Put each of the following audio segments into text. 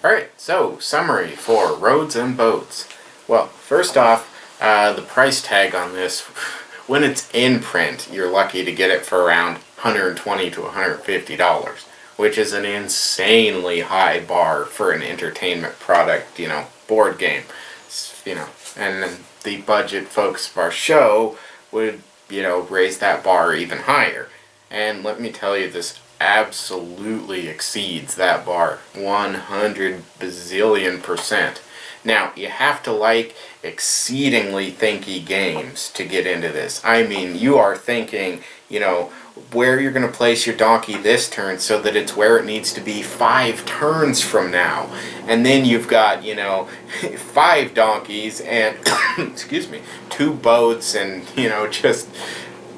Alright, so summary for Roads and Boats. Well, first off, the price tag on this, when it's in print, you're lucky to get it for around $120 to $150, which is an insanely high bar for an entertainment product, board game. And then the budget folks of our show would, raise that bar even higher. And let me tell you, this absolutely exceeds that bar 100 bazillion %. Now, you have to like exceedingly thinky games to get into this. I mean, you are thinking, where you're going to place your donkey this turn so that it's where it needs to be 5 turns from now. And then you've got, 5 donkeys and, excuse me, 2 boats and, just...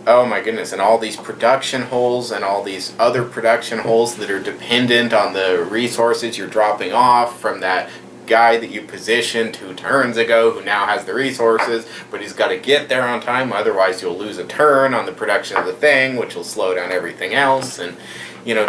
oh my goodness, and all these production holes and all these other production holes that are dependent on the resources you're dropping off from that guy that you positioned 2 turns ago who now has the resources, but he's got to get there on time, otherwise you'll lose a turn on the production of the thing, which will slow down everything else. And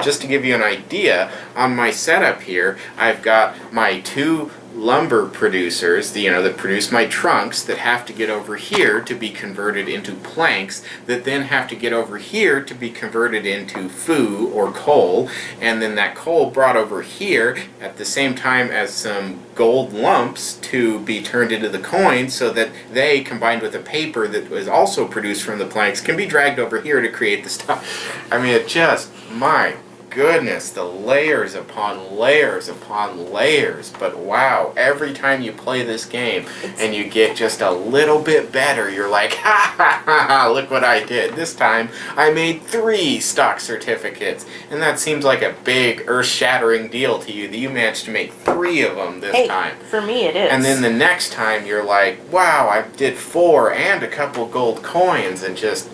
just to give you an idea, on my setup here, I've got my 2 lumber producers, that produce my trunks, that have to get over here to be converted into planks, that then have to get over here to be converted into foo or coal, and then that coal brought over here at the same time as some gold lumps to be turned into the coins, so that they, combined with the paper that was also produced from the planks, can be dragged over here to create the stuff. I mean, it just, my goodness, the layers upon layers upon layers. But wow, every time you play this game and you get just a little bit better, you're like, ha ha ha ha, look what I did. This time I made 3 stock certificates, and that seems like a big earth-shattering deal to you that you managed to make 3 of them this time. For me it is. And then the next time you're like, wow, I did 4 and a couple gold coins, and just,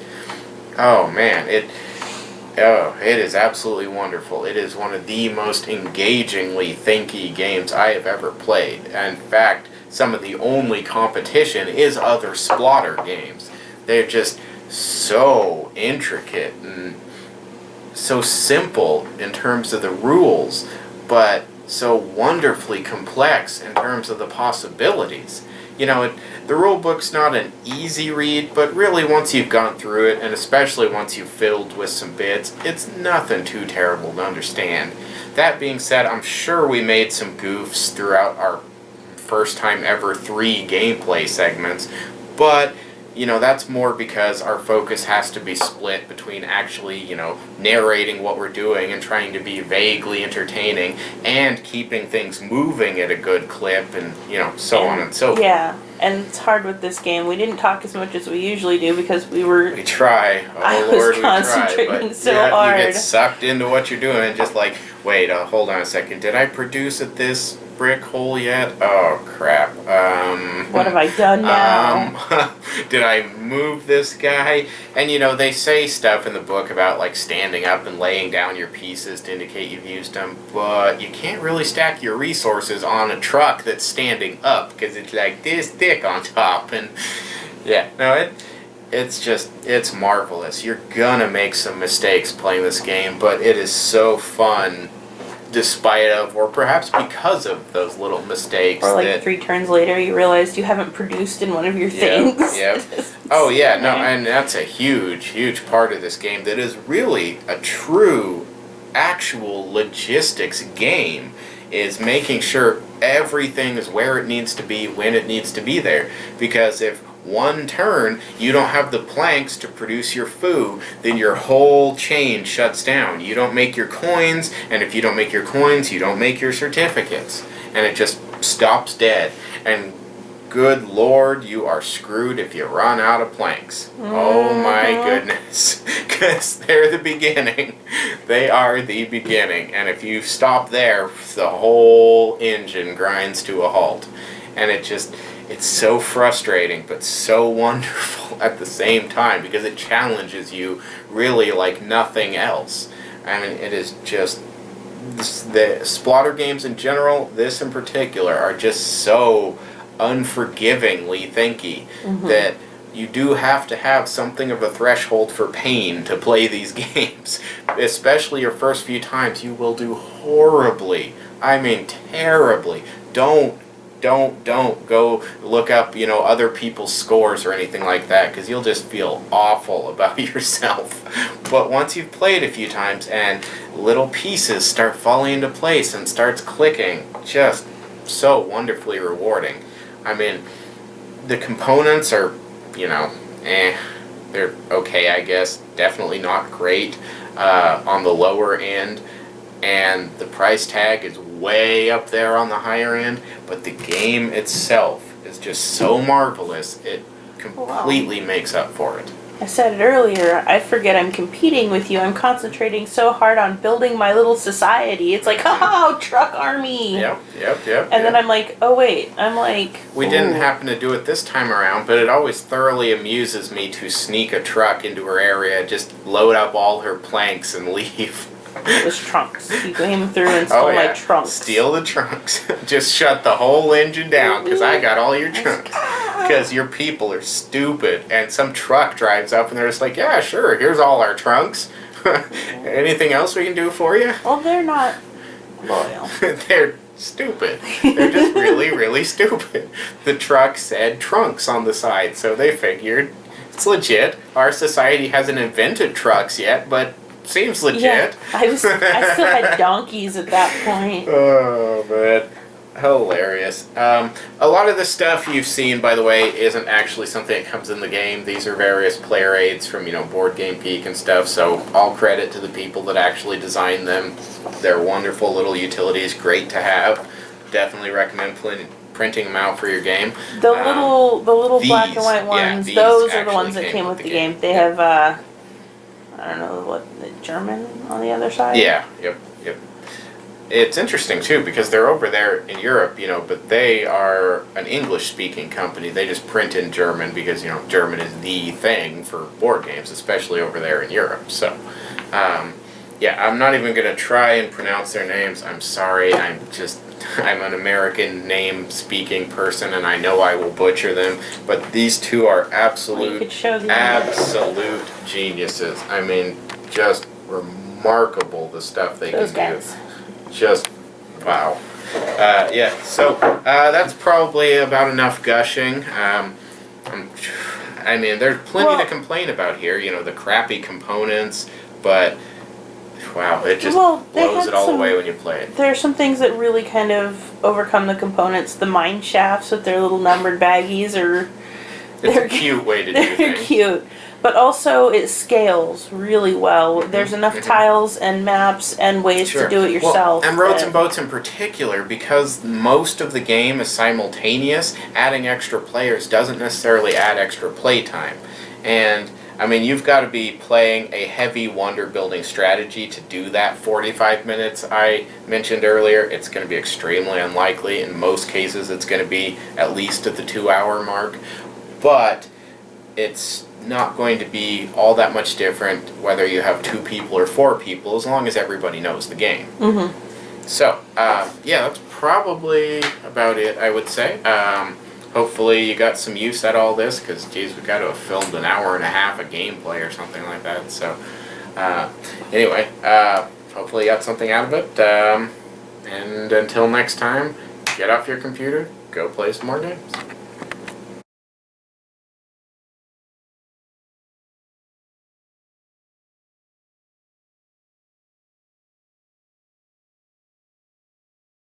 oh man, it is absolutely wonderful. It is one of the most engagingly thinky games I have ever played. In fact, some of the only competition is other Splotter games. They're just so intricate and so simple in terms of the rules, but so wonderfully complex in terms of the possibilities. The rule book's not an easy read, but really once you've gone through it, and especially once you've filled with some bits, it's nothing too terrible to understand. That being said, I'm sure we made some goofs throughout our first time ever 3 gameplay segments, but that's more because our focus has to be split between actually, narrating what we're doing and trying to be vaguely entertaining and keeping things moving at a good clip and, so on and so forth. Yeah, and it's hard with this game. We didn't talk as much as we usually do because we try. Oh, I Lord, was concentrating so hard. You get sucked into what you're doing and just like, wait, hold on a second. Did I produce at this brick hole yet? Oh, crap. What have I done now? Did I move this guy? And they say stuff in the book about like standing up and laying down your pieces to indicate you've used them, but you can't really stack your resources on a truck that's standing up because it's like this thick on top. And yeah, no, it's marvelous. You're gonna make some mistakes playing this game, but it is so fun despite of, or perhaps because of, those little mistakes. Or like 3 turns later you realized you haven't produced in one of your things. Yep. Oh yeah, no, and that's a huge part of this game that is really a true, actual logistics game, is making sure everything is where it needs to be when it needs to be there. Because if one turn you don't have the planks to produce your foo, then your whole chain shuts down. You don't make your coins, and if you don't make your coins, you don't make your certificates. And it just stops dead. And good Lord, you are screwed if you run out of planks. Oh my goodness. Because they're the beginning. They are the beginning. And if you stop there, the whole engine grinds to a halt. And it's so frustrating, but so wonderful at the same time, because it challenges you really like nothing else. I mean, it is just, the Splotter games in general, this in particular, are just so unforgivingly thinky that you do have to have something of a threshold for pain to play these games. Especially your first few times, you will do horribly I mean, terribly. Don't go look up, other people's scores or anything like that, because you'll just feel awful about yourself. But once you've played a few times and little pieces start falling into place and starts clicking, just so wonderfully rewarding. I mean, the components are, they're okay, I guess. Definitely not great on the lower end. And the price tag is way up there on the higher end, but the game itself is just so marvelous, it completely makes up for it. I said it earlier, I forget I'm competing with you. I'm concentrating so hard on building my little society. It's like, oh, truck army. Yep. And then I'm like, oh wait, we didn't happen to do it this time around, but it always thoroughly amuses me to sneak a truck into her area, just load up all her planks and leave. It was trunks. You came through and stole my trunks. Steal the trunks. Just shut the whole engine down because I got all your trunks. Because your people are stupid. And some truck drives up and they're just like, yeah, sure, here's all our trunks. Anything else we can do for you? Well, they're not loyal. They're stupid. They're just really, really stupid. The truck said trunks on the side, so they figured it's legit. Our society hasn't invented trucks yet, but seems legit. Yeah, I still had donkeys at that point. Oh, man. Hilarious. A lot of the stuff you've seen, by the way, isn't actually something that comes in the game. These are various player aids from, Board Game Geek and stuff, so all credit to the people that actually designed them. They're wonderful little utilities, great to have. Definitely recommend printing them out for your game. The little black and white ones, those are the ones that came with the game. They have, I don't know, the German on the other side? Yeah, yep. It's interesting, too, because they're over there in Europe, but they are an English-speaking company. They just print in German because, German is the thing for board games, especially over there in Europe. So, I'm not even going to try and pronounce their names. I'm sorry. I'm an American name-speaking person, and I know I will butcher them. But these two are absolute geniuses. I mean, just remarkable, the stuff they Those can guys. do. Just wow. So that's probably about enough gushing. There's plenty to complain about here, the crappy components, but wow, it just blows it all away when you play it. There are some things that really kind of overcome the components. The mine shafts with their little numbered baggies It's a cute way to do things. They're cute. But also, it scales really well. There's enough tiles and maps and ways to do it yourself. Well, and Roads and Boats in particular, because most of the game is simultaneous, adding extra players doesn't necessarily add extra play time. And, you've got to be playing a heavy wonder-building strategy to do that 45 minutes I mentioned earlier. It's going to be extremely unlikely. In most cases, it's going to be at least at the 2-hour mark. But it's not going to be all that much different whether you have 2 people or 4 people, as long as everybody knows the game. Mm-hmm. So, that's probably about it, I would say. Hopefully you got some use out of all this, because, geez, we got to have filmed an hour and a half of gameplay or something like that. So, anyway, hopefully you got something out of it. And until next time, get off your computer, go play some more games.